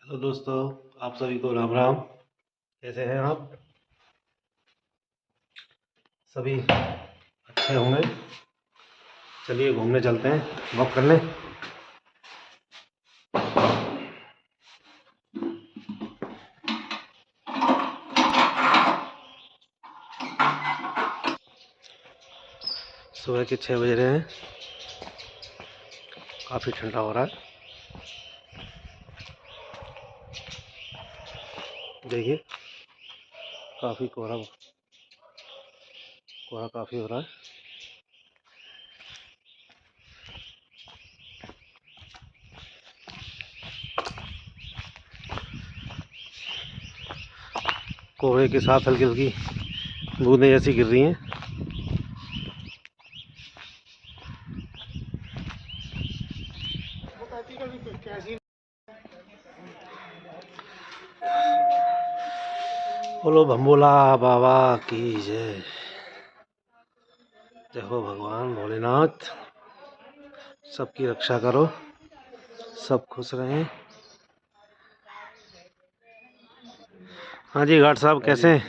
Hello दोस्तों, आप सभी को राम राम। कैसे हैं आप? सभी अच्छे होंगे। चलिए घूमने चलते हैं, वॉक करने। सुबह के 6 बज रहे हैं। काफ़ी ठंडा हो रहा है। देखिए, काफ़ी कोहरा कोहरा काफ़ी हो रहा है। कोहरे के साथ हल्की हल्की बूंदें जैसी गिर रही हैं। बोलो भंबोला बाबा की जय। जय हो भगवान भोलेनाथ, सबकी रक्षा करो, सब खुश रहें। हाँ जी घाट साहब, कैसे हैं?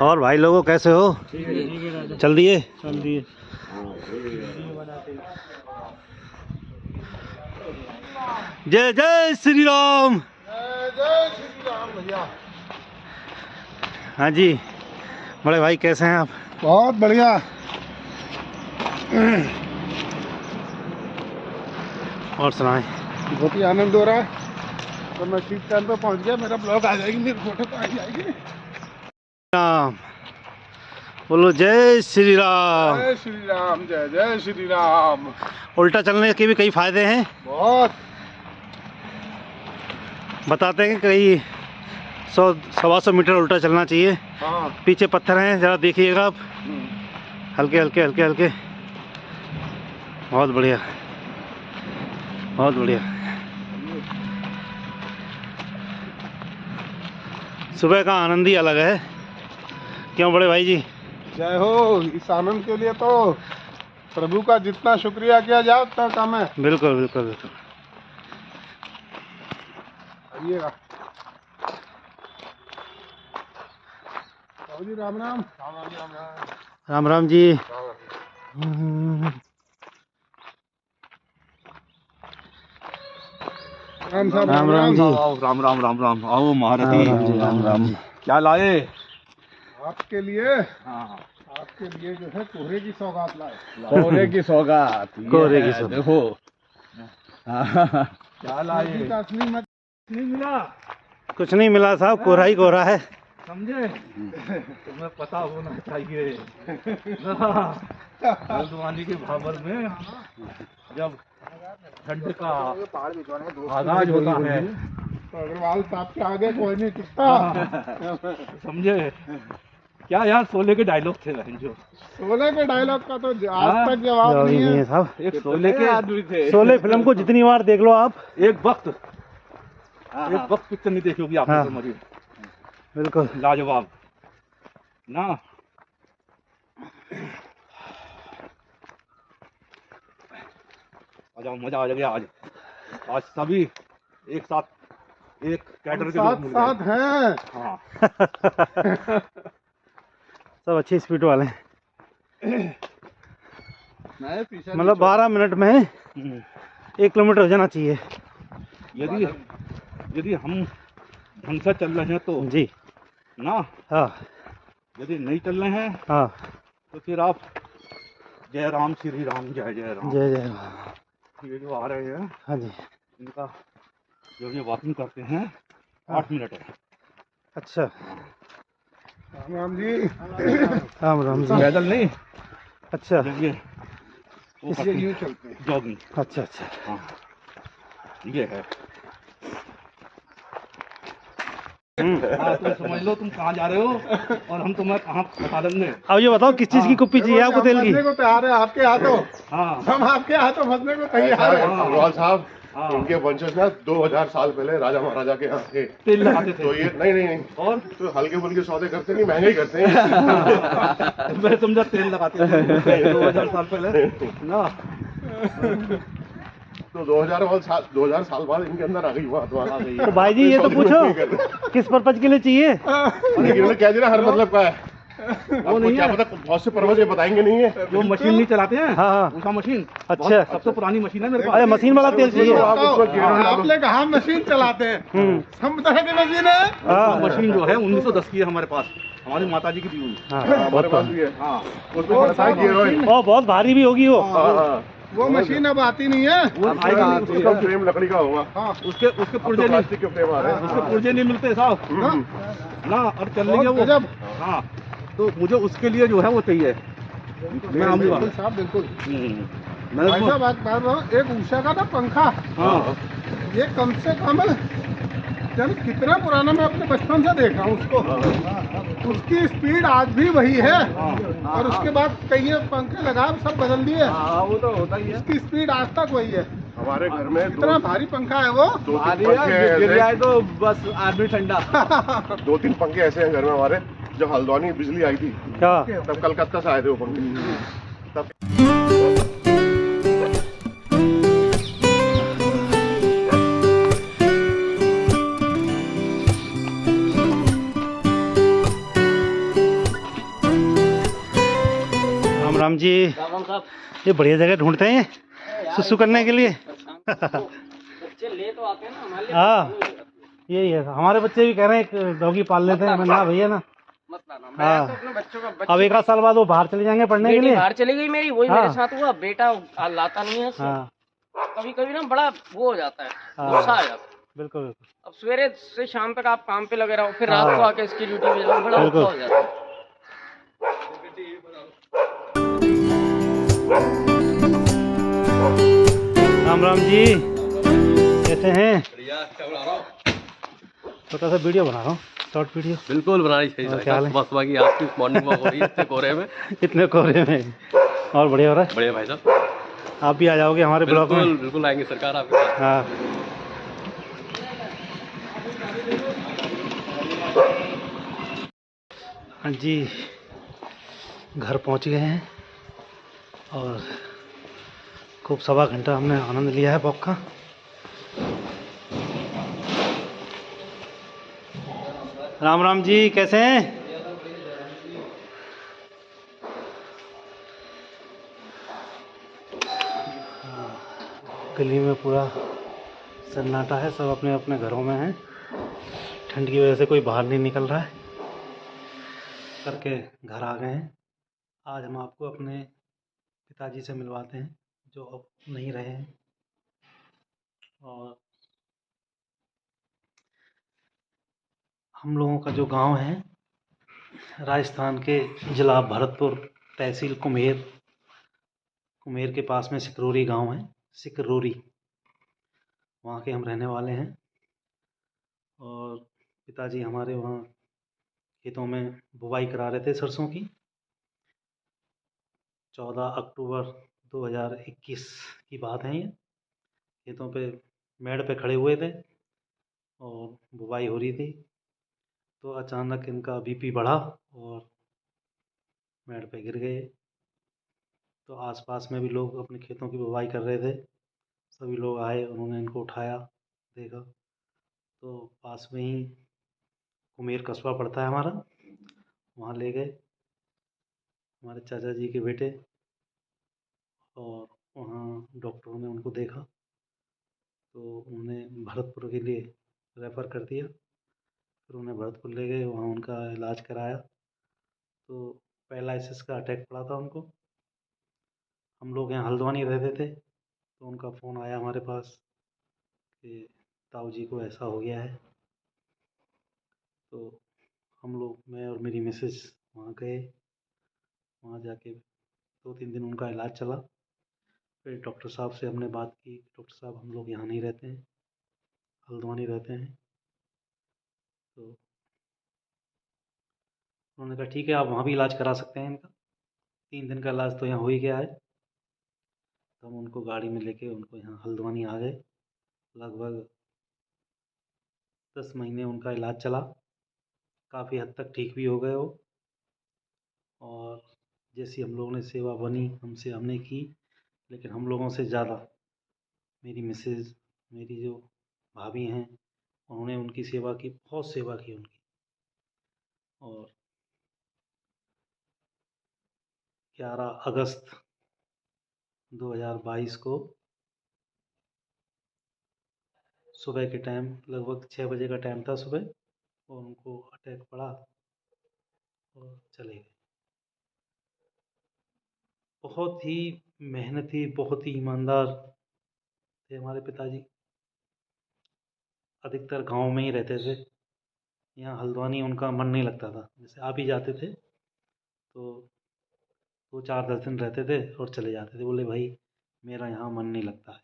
और भाई लोगों कैसे हो? चल दिए। जय जय श्री राम। जय श्री राम भैया। हाँ जी बड़े भाई, कैसे हैं आप? बहुत बढ़िया। और सुनाएं। बहुत ही आनंद हो रहा है। तो मैं ठीक टाइम पे पहुंच गया, मेरा ब्लॉग आ जाएगी, मेरी फोटो तो आ जाएगी। राम बोलो, जय श्री राम। जय श्री राम, जय जय श्री राम। उल्टा चलने के भी कई फायदे हैं। बहुत बताते हैं कि कई 100-125 मीटर उल्टा चलना चाहिए। हाँ। पीछे पत्थर हैं, जरा देखिएगा आप। हल्के हल्के हल्के हल्के। बहुत बढ़िया, बहुत बढ़िया। सुबह का आनंद ही अलग है, क्यों बड़े भाई जी? जय हो। इस आनंद के लिए तो प्रभु का जितना शुक्रिया किया जाए उतना कम है। बिल्कुल बिल्कुल बिल्कुल। आइएगा बाबू जी। राम राम। राम राम राम राम। राम राम जी। राम साहब। राम राम जी। आओ, राम राम राम राम। आओ महारथी। राम जी, राम राम। क्या लाए? आपके लिए, हाँ, आपके लिए जो है कोहरे की सौगात लाए। कोहरे की सौगात। कोहरे ये की है, सौगात। देखो। क्या लाए? नदी का असली मत नहीं मिला। कुछ नहीं मिला साहब, कोहरा ही कोहरा है। समझे? तुम्हें पता होना चाहिए। हल्द्वानी के भाबर में जब ठंड का आगाज होता है तो अग्रवाल साहब के आगे कोई नहीं टिकता। समझे? क्या यार, शोले के डायलॉग थे जो। शोले के डायलॉग का तो आज तक जवाब नहीं है साहब। एक शोले के आदमी थे। शोले फिल्म को जितनी बार देख लो आप, एक वक्त पिक्चर नहीं देखी होगी आपने। हाँ। तो मरी बिल्कुल लाजवाब ना। मजा आ गया आज। आज सभी एक साथ एक कैडर के लोग साथ मिल साथ गए। हैं। हाँ। सब अच्छी स्पीड वाले हैं। मैं पीछे मतलब 12 मिनट में 1 किलोमीटर हो जाना चाहिए। यदि हम ढंग से चल रहे हैं तो जी ना। हाँ यदि नहीं चल रहे हैं हाँ। तो फिर आप जय राम श्री राम, जय जय राम। जय जय राम। ये जो आ रहे हैं, हाँ जी। इनका जो ये वॉकिंग करते हैं 8 मिनट है। अच्छा। राम राम जी। राम राम जी। पैदल नहीं। अच्छा, ये इसलिए यूं चलते हैं। जॉगिंग। अच्छा अच्छा। हाँ, ये है। हाँ, तुम समझ लो तुम कहाँ जा रहे हो और हम तुम्हें कहाँ बता देंगे। अब ये बताओ किस चीज़ की कुप्पी चाहिए आपको? तेल की? फंसने को तैयार है आपके हाथों। हाँ हम आपके हाथों फंसने को तैयार है। अग्रवाल साहब हाँ। इनके वंशज ना 2000 साल पहले राजा महाराजा के यहाँ थे। तेल लगाते थे। तो ये नहीं और तो हल्के फुल्के सौदे करते नहीं, महंगे ही करते हैं। मैं समझा तेल लगाते थे 2000 साल पहले ना। तो 2000 साल बाद इनके अंदर आ गई वो आत्मा। तो भाई जी ये तो पूछो किस पर्पज के लिए चाहिए? इन्होंने कह दिया हर मतलब का है। वो नहीं क्या पता, बहुत से पर्वत ये बताएंगे नहीं है। जो मशीन नहीं चलाते हैं, हाँ। उषा मशीन। अच्छा। सबसे पुरानी मशीन है मेरे पास। अरे मशीन वाला तेल चाहिए। आपने कहा मशीन चलाते हैं, हम तरह की मशीन है। हाँ। मशीन जो है 1910 की है हमारे पास, हमारी माता जी की दी हुई। हाँ, हमारे पास भी है। हाँ, उसमें बताया गियर ऑयल। बहुत भारी भी होगी वो। वो मशीन अब आती नहीं है। वो आएगा। उसका फ्रेम लकड़ी का होगा। उसके पुर्जे नहीं, प्लास्टिक के फ्रेम आ रहे हैं। उसके पुर्जे नहीं मिलते साहब ना, और चल रही है वो। हाँ, तो मुझे उसके लिए जो है वो चाहिए, मैं आऊँगा। बिल्कुल साहब, बिल्कुल। मैं ऐसा बात कर रहा हूँ, एक उषा का ना पंखा, हाँ, ये कम से कम यानी कितना पुराना, मैं अपने बचपन से देख रहा हूँ उसको। उसकी स्पीड आज भी वही है। और उसके बाद कई पंखे लगा सब बदल दिए। वो तो होता ही है। इसकी स्पीड आज तक वही है। हमारे घर में इतना भारी पंखा है वो। 2-3 पंखे ऐसे, तो बस आदमी ठंडा। 2-3 पंखे ऐसे हैं घर में हमारे। जब हल्द्वानी बिजली आई थी क्या? तब कलकत्ता से आए थे वो पंखे। तब राम जी, ये बढ़िया जगह ढूंढते हैं सुसु करने के लिए। बच्चे ले तो आते हैं ना हमारे लिए। हाँ, यही है। हमारे बच्चे भी कह रहे हैं एक डॉगी पाल लेते हैं। मैं ना भैया ना। मत लाना। मैं हाँ। तो अपने बच्चों का अब 1 आध साल बाद वो बाहर चले जाएंगे पढ़ने के बेटी लिए। बाहर चली गई मेरी, वही हाँ। मेरे साथ हुआ। बेटा लाता नहीं है। हाँ, कभी कभी ना बड़ा वो हो जाता है, हाँ। गुस्सा आ जाता है। बिल्कुल बिल्कुल। अब सवेरे से शाम तक आप काम पे लगे रहो, फिर हाँ। रात को आके इसकी ड्यूटी पे जाओ, बड़ा बिल्कुल। गुस्सा हो जाता है। राम जी, कैसे हैं? छोटा सा वीडियो बना रहा हूँ, शॉर्ट वीडियो। बिल्कुल बनानी चाहिए। और क्या हाल है? मस्त बाकी आपकी मॉर्निंग वॉक हो रही है इतने कोहरे में। इतने कोहरे में और बढ़िया हो रहा है। बढ़िया भाई साहब, आप भी आ जाओगे हमारे ब्लॉग में? बिल्कुल बिल्कुल आएंगे सरकार आपके पास। हाँ। हाँ जी, घर पहुंच गए हैं और खूब 1.25 घंटा हमने आनंद लिया है वॉक का। राम राम जी, कैसे हैं? गली में पूरा सन्नाटा है, सब अपने अपने घरों में हैं। ठंड की वजह से कोई बाहर नहीं निकल रहा है। करके घर आ गए हैं। आज हम आपको अपने पिताजी से मिलवाते हैं जो अब नहीं रहे हैं। और हम लोगों का जो गांव है राजस्थान के जिला भरतपुर, तहसील कुम्हेर के पास में सिकरोरी गांव है। सिकरोरी, वहाँ के हम रहने वाले हैं। और पिताजी हमारे वहाँ खेतों में बुवाई करा रहे थे सरसों की। 14 अक्टूबर 2021 की बात है ये। खेतों पे मेड़ पे खड़े हुए थे और बुवाई हो रही थी, तो अचानक इनका बीपी बढ़ा और मेड़ पे गिर गए। तो आसपास में भी लोग अपने खेतों की बुवाई कर रहे थे। सभी लोग आए, उन्होंने इनको उठाया, देखा तो पास में ही कुम्हेर कस्बा पड़ता है हमारा, वहाँ ले गए हमारे चाचा जी के बेटे। और वहाँ डॉक्टरों ने उनको देखा तो उन्होंने भरतपुर के लिए रेफ़र कर दिया। फिर उन्हें भरतपुर ले गए, वहाँ उनका इलाज कराया तो पैरालिसिस का अटैक पड़ा था उनको। हम लोग यहाँ हल्द्वानी रहते थे तो उनका फ़ोन आया हमारे पास कि ताऊ जी को ऐसा हो गया है। तो हम लोग, मैं और मेरी मिसेज वहाँ गए। वहाँ जाके 2-3 दिन उनका इलाज चला। फिर डॉक्टर साहब से हमने बात की, डॉक्टर साहब हम लोग यहाँ नहीं रहते हैं, हल्द्वानी रहते हैं। तो उन्होंने कहा ठीक है, आप वहाँ भी इलाज करा सकते हैं इनका। 3 दिन का इलाज तो यहाँ हो ही गया है। तो हम उनको गाड़ी में लेके उनको यहाँ हल्द्वानी आ गए। लगभग 10 महीने उनका इलाज चला। काफ़ी हद तक ठीक भी हो गए वो। और जैसी हम लोगों ने सेवा बनी हमसे हमने की, लेकिन हम लोगों से ज़्यादा मेरी मिसेज़, मेरी जो भाभी हैं, उन्होंने उनकी सेवा की, बहुत सेवा की उनकी। और 11 अगस्त 2022 को सुबह के टाइम, लगभग 6 बजे का टाइम था सुबह, और उनको अटैक पड़ा और चले गए। बहुत ही मेहनती, बहुत ही ईमानदार थे हमारे पिताजी। अधिकतर गांव में ही रहते थे। यहाँ हल्द्वानी उनका मन नहीं लगता था। जैसे आ भी जाते थे तो 2-4-10 दिन रहते थे और चले जाते थे। बोले भाई मेरा यहाँ मन नहीं लगता है,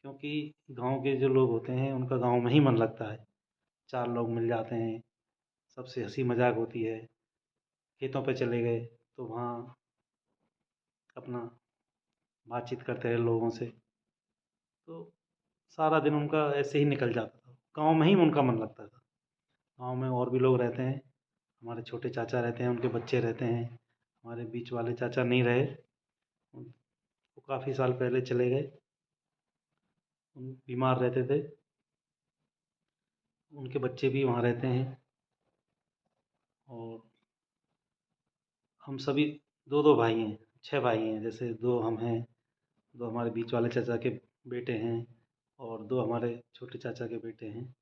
क्योंकि गांव के जो लोग होते हैं उनका गांव में ही मन लगता है। 4 लोग मिल जाते हैं, सबसे हंसी मजाक होती है। खेतों पे चले गए तो वहाँ अपना बातचीत करते रहे लोगों से, तो सारा दिन उनका ऐसे ही निकल जाता था। गांव में ही उनका मन लगता था। गांव में और भी लोग रहते हैं, हमारे छोटे चाचा रहते हैं, उनके बच्चे रहते हैं। हमारे बीच वाले चाचा नहीं रहे, वो काफ़ी साल पहले चले गए। बीमार रहते थे। उनके बच्चे भी वहाँ रहते हैं। और हम सभी 2-2 भाई हैं, 6 भाई हैं। जैसे 2 हम हैं, 2 हमारे बीच वाले चाचा के बेटे हैं, और 2 हमारे छोटे चाचा के बेटे हैं।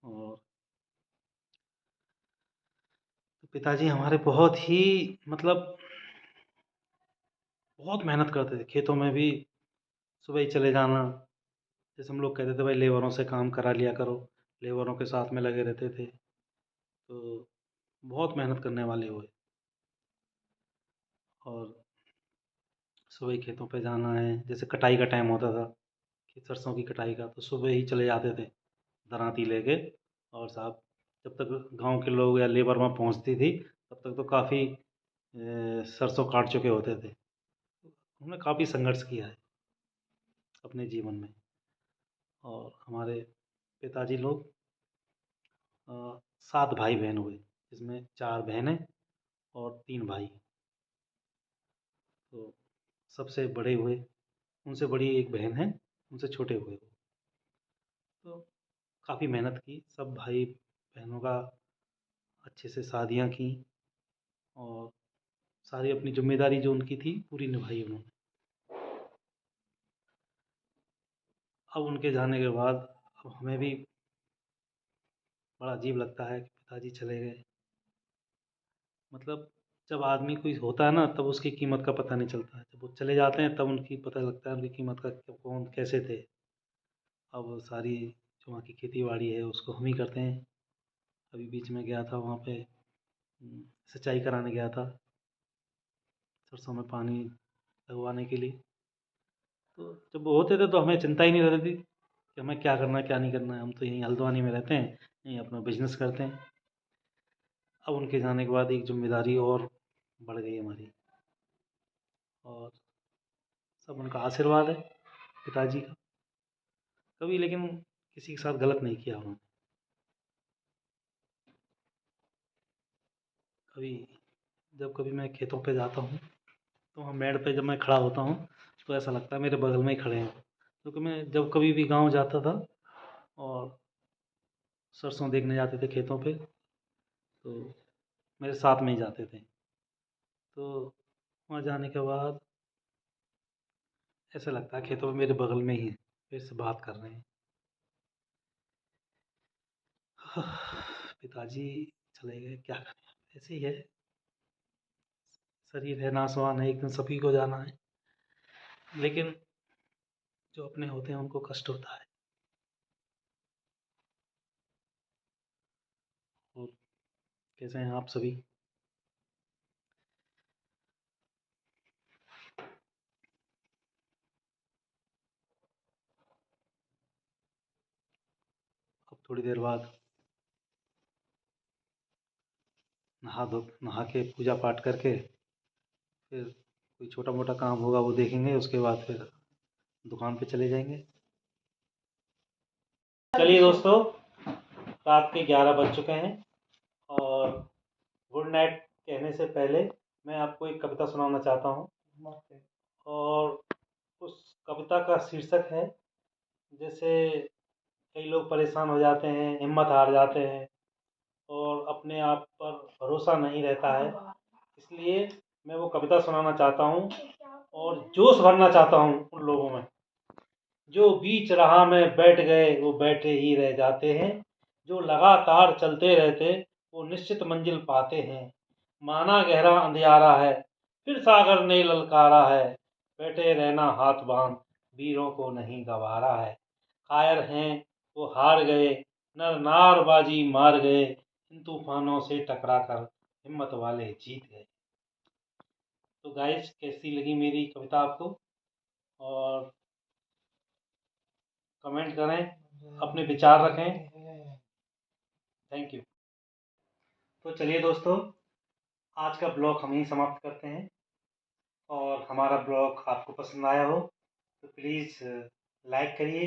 और पिताजी हमारे बहुत ही, मतलब बहुत मेहनत करते थे। खेतों में भी सुबह ही चले जाना। जैसे हम लोग कहते थे भाई लेबरों से काम करा लिया करो, लेबरों के साथ में लगे रहते थे। तो बहुत मेहनत करने वाले हुए। और सुबह ही खेतों पे जाना है, जैसे कटाई का टाइम होता था कि सरसों की कटाई का, तो सुबह ही चले जाते थे दरांती लेके। और साहब जब तक गांव के लोग या लेबर वहाँ पहुँचती थी तब तक तो काफ़ी सरसों काट चुके होते थे। हमने काफ़ी संघर्ष किया है अपने जीवन में। और हमारे पिताजी लोग 7 भाई बहन हुए, जिसमें 4 बहनें और 3 भाई। तो सबसे बड़े हुए, उनसे बड़ी एक बहन है, उनसे छोटे हुए वो। तो काफ़ी मेहनत की। सब भाई बहनों का अच्छे से शादियाँ की, और सारी अपनी जिम्मेदारी जो उनकी थी पूरी निभाई उन्होंने। अब उनके जाने के बाद अब हमें भी बड़ा अजीब लगता है कि पिताजी चले गए। मतलब जब आदमी कोई होता है ना तब उसकी कीमत का पता नहीं चलता है, जब वो चले जाते हैं तब उनकी पता लगता है उनकी कीमत का, कौन कैसे थे। अब सारी जो वहाँ की खेती बाड़ी है उसको हम ही करते हैं। अभी बीच में गया था वहाँ पे, सिंचाई कराने गया था सरसों में पानी लगवाने के लिए। तो जब वो होते थे तो हमें चिंता ही नहीं रहती थी कि हमें क्या करना है क्या नहीं करना है। हम तो यहीं हल्द्वानी में रहते हैं, यहीं अपना बिजनेस करते हैं। अब उनके जाने के बाद एक जिम्मेदारी और बढ़ गई हमारी। और सब उनका आशीर्वाद है पिताजी का। कभी लेकिन किसी के साथ गलत नहीं किया उन्होंने। कभी जब कभी मैं खेतों पे जाता हूँ तो वहाँ मेड़ पे जब मैं खड़ा होता हूँ तो ऐसा लगता है मेरे बगल में ही खड़े हैं। क्योंकि मैं जब कभी भी गांव जाता था और सरसों देखने जाते थे खेतों पे, तो मेरे साथ में ही जाते थे। तो वहाँ जाने के बाद ऐसा लगता है खेतों में मेरे बगल में ही है, मेरे से बात कर रहे हैं। पिताजी चले गए, क्या करें, ऐसे ही है। शरीर है नासवान है, एक दिन सभी को जाना है। लेकिन जो अपने होते हैं उनको कष्ट होता है। और कैसे हैं आप सभी? अब थोड़ी देर बाद नहा के पूजा पाठ करके फिर कोई छोटा मोटा काम होगा वो देखेंगे। उसके बाद फिर दुकान पे चले जाएंगे। चलिए दोस्तों, रात के 11 बज चुके हैं और गुड नाइट कहने से पहले मैं आपको एक कविता सुनाना चाहता हूँ। और उस कविता का शीर्षक है, जैसे कई लोग परेशान हो जाते हैं, हिम्मत हार जाते हैं और अपने आप पर भरोसा नहीं रहता है, इसलिए मैं वो कविता सुनाना चाहता हूँ और जोश भरना चाहता हूँ उन लोगों में। जो बीच राह में बैठ गए वो बैठे ही रह जाते हैं, जो लगातार चलते रहते वो निश्चित मंजिल पाते हैं। माना गहरा अंधियारा है, फिर सागर ने ललकारा है, बैठे रहना हाथ बांध, वीरों को नहीं गवारा है। कायर हैं वो हार गए, नर नार बाजी मार गए, इन तूफानों से टकरा कर हिम्मत वाले जीत गए। तो गाइस, कैसी लगी मेरी कविता आपको? और कमेंट करें, अपने विचार रखें। Thank you. तो चलिए दोस्तों, आज का ब्लॉग हम यहीं समाप्त करते हैं। और हमारा ब्लॉग आपको पसंद आया हो तो प्लीज़ लाइक करिए,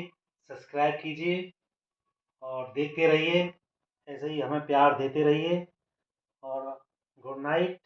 सब्सक्राइब कीजिए और देखते रहिए, ऐसे ही हमें प्यार देते रहिए। और गुड नाइट।